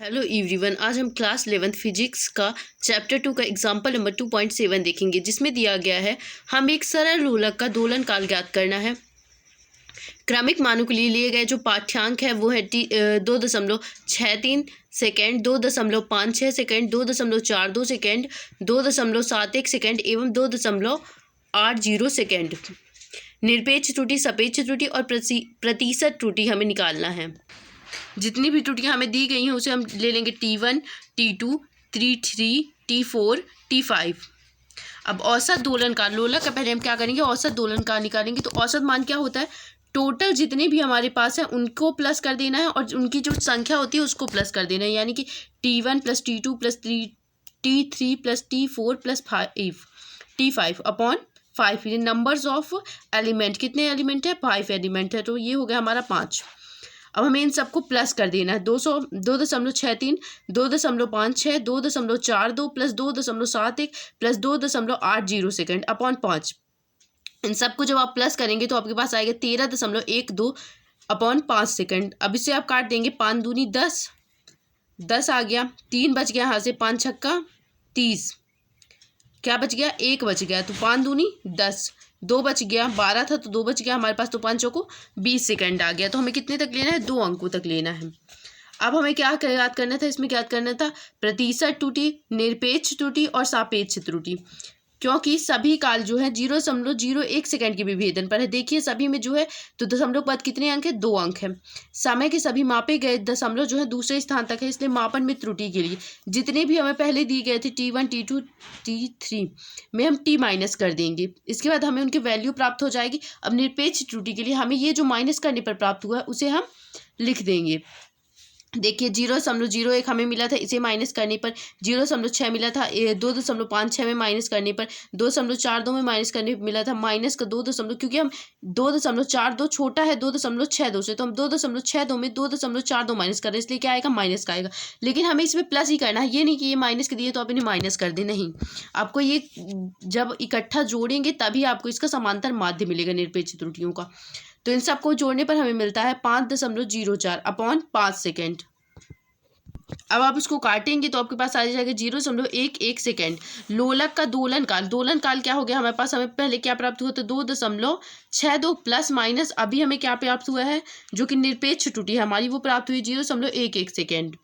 Hello everyone, आज हम class 11th physics का चैप्टर 2 का एग्जाम्पल नंबर 2.7 देखेंगे, जिसमें दिया गया है हम एक सरल लोलक का दोलन काल ज्ञात करना है। क्रमिक मानों के लिए लिए गए जो पाठ्यांक है वो है 2.63 सेकेंड, 2.56 सेकेंड, 2.42 सेकेंड, 2.71 सेकेंड एवं 2.80 सेकेंड। निरपेक्ष त्रुटि, सापेक्ष त्रुटि और प्रतिशत त्रुटि हमें निकालना है। जितनी भी त्रुटियां हमें दी गई हैं उसे हम ले लेंगे T1, T2, T3, T4, T5। अब औसत दोलन का लोलक का पहले हम क्या करेंगे, औसत दोलन का निकालेंगे। तो औसत मान क्या होता है, टोटल जितने भी हमारे पास है उनको प्लस कर देना है और उनकी जो संख्या होती है उसको प्लस कर देना है, यानी कि T1 plus T2 plus T3 plus T4 plus T5 upon 5। ये नंबर्स ऑफ एलिमेंट, कितने एलिमेंट है, 5 एलिमेंट है, तो ये हो गया हमारा 5। अब हमें इन सबको प्लस कर देना है। 2.63, 2.56, 2.42 प्लस 2.71 प्लस 2.80 सेकेंड अपॉन 5। इन सबको जब आप प्लस करेंगे तो आपके पास आएगा 13.12 अपॉन 5 सेकेंड। अब इसे आप काट देंगे, 5 दूनी 10, 10 आ गया, 3 बच गया यहाँ से, 5 छक्का 30, क्या बच गया, 1 बच गया, तो 5 दूनी 10, 2 बच गया, 12 था तो 2 बच गया हमारे पास, तो 5 को 20 सेकेंड आ गया। तो हमें कितने तक लेना है, 2 अंकों तक लेना है। अब हमें क्या याद करना था, इसमें याद करना था प्रतिशत त्रुटि, निरपेक्ष त्रुटि और सापेक्ष त्रुटि, क्योंकि सभी काल जो है 0.01 सेकेंड के विभेदन पर है। देखिए सभी में जो है तो दशमलव के बाद कितने अंक है, 2 अंक है। समय के सभी मापे गए दशमलव जो है दूसरे स्थान तक है, इसलिए मापन में त्रुटि के लिए जितने भी हमें पहले दिए गए थे T1, T2, T3 में हम T माइनस कर देंगे। इसके बाद हमें उनकी वैल्यू प्राप्त हो जाएगी। अब निरपेक्ष त्रुटि के लिए हमें ये जो माइनस करने पर प्राप्त हुआ है उसे हम लिख देंगे। देखिए 0.01 हमें मिला था, इसे माइनस करने पर 0.6 मिला था, 2.56 में माइनस करने पर 2.42 में माइनस करने पर मिला था माइनस का 2 क्योंकि हम 2.42 छोटा है 2.62 से, तो हम 2.62 में 2.42 माइनस कर रहे हैं, इसलिए क्या आएगा, माइनस का आएगा। लेकिन हमें इसमें प्लस ही करना है, ये नहीं कि ये माइनस के दिए तो आप इन्हें माइनस कर दें, नहीं। आपको ये जब इकट्ठा जोड़ेंगे तभी आपको इसका समांतर माध्य मिलेगा निरपेक्ष त्रुटियों का। तो इन सबको जोड़ने पर हमें मिलता है 5.04 अपॉन 5 सेकेंड। अब आप इसको काटेंगे तो आपके पास आ जाएगा 0.11 सेकेंड। लोलक का दोलन काल क्या हो गया हमारे पास, हमें पहले क्या प्राप्त हुआ था, 2.62 प्लस माइनस अभी हमें क्या प्राप्त हुआ है, जो कि निरपेक्ष त्रुटि है हमारी, वो प्राप्त हुई 0.11 सेकेंड।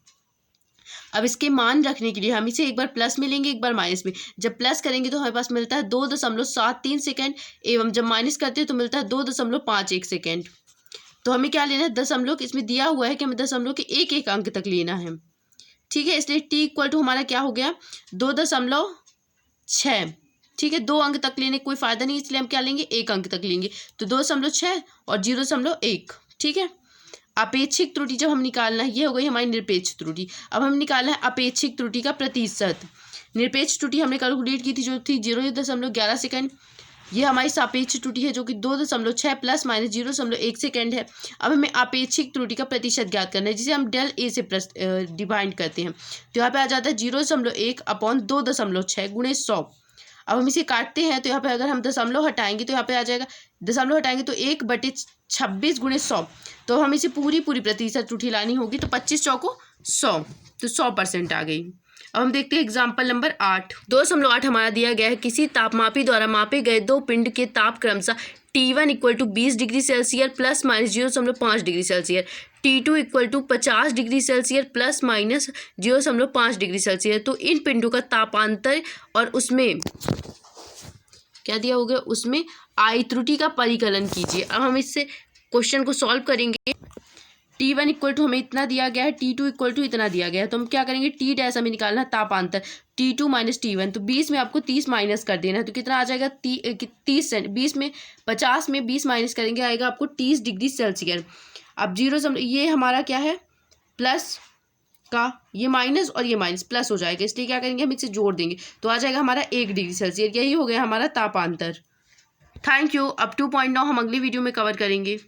अब इसके मान रखने के लिए हम इसे एक बार प्लस में लेंगे, एक बार माइनस में। जब प्लस करेंगे तो हमारे पास मिलता है 2.73 सेकेंड, एवं जब माइनस करते हैं तो मिलता है 2.51 सेकेंड। तो हमें क्या लेना है, दशमलव, इसमें दिया हुआ है कि हमें दशमलव के एक अंक तक लेना है, ठीक है। इसलिए T इक्वल टू हमारा क्या हो गया, 2.6, ठीक है। 2 अंक तक लेने कोई फायदा नहीं, इसलिए हम क्या लेंगे, 1 अंक तक लेंगे, तो 2.6 और 0.1, ठीक है। अपेक्षिक त्रुटि जब हम निकालना है, ये हो गई हमारी निरपेक्ष त्रुटि। अब हम निकालना है अपेक्षिक त्रुटि का प्रतिशत। निरपेक्ष त्रुटि हमने कैलकुलेट की थी जो थी 0.11 सेकेंड। ये हमारी सापेक्ष त्रुटि है जो कि 2.6 प्लस माइनस 0.1 सेकेंड है। अब हमें अपेक्षिक त्रुटि का प्रतिशत ज्ञात करना है, जिसे हम डेल ए से डिवाइड करते हैं। तो यहाँ पे आ जाता है 0.1 अपॉन 2.6 गुणे 100। अब हम इसे काटते हैं तो यहाँ पे अगर हम दशमलव हटाएंगे तो यहाँ पे आ जाएगा, दशमलव हटाएंगे तो 1/26 गुणे 100। तो हम इसे पूरी प्रतिशत त्रुटि लानी होगी, तो 25 चौको 100, तो 100% आ गई। अब हम देखते हैं एग्जाम्पल नंबर 8। 2.8 हमारा दिया गया है, किसी तापमापी द्वारा मापे गए 2 पिंड के ताप क्रमशः T1 equal to 20 degree Celsius plus minus 0.5 degree Celsius, T2 equal to 50 degree Celsius plus minus 0.5 degree Celsius. तो इन पिंडों का तापांतर और उसमें क्या दिया होगा, उसमें आई त्रुटि का परिकलन कीजिए। अब हम इससे क्वेश्चन को सॉल्व करेंगे। T1 इक्वल टू हमें इतना दिया गया है, T2 इक्वल टू इतना दिया गया है, तो हम क्या करेंगे, T डैश हमें निकालना है तापांतर, T2 माइनस T1, तो 20 में आपको 30 माइनस कर देना है, तो कितना आ जाएगा, 30 20 में 50 में 20 माइनस करेंगे आएगा आपको 30 डिग्री सेल्सियस। अब ये हमारा क्या है, प्लस का ये माइनस और ये माइनस प्लस हो जाएगा, इसलिए क्या करेंगे, हम इसे जोड़ देंगे तो आ जाएगा हमारा 1 डिग्री सेल्सियस। यही हो गया हमारा तापांतर। Thank you. अब 2.9 हम अगली वीडियो में कवर करेंगे।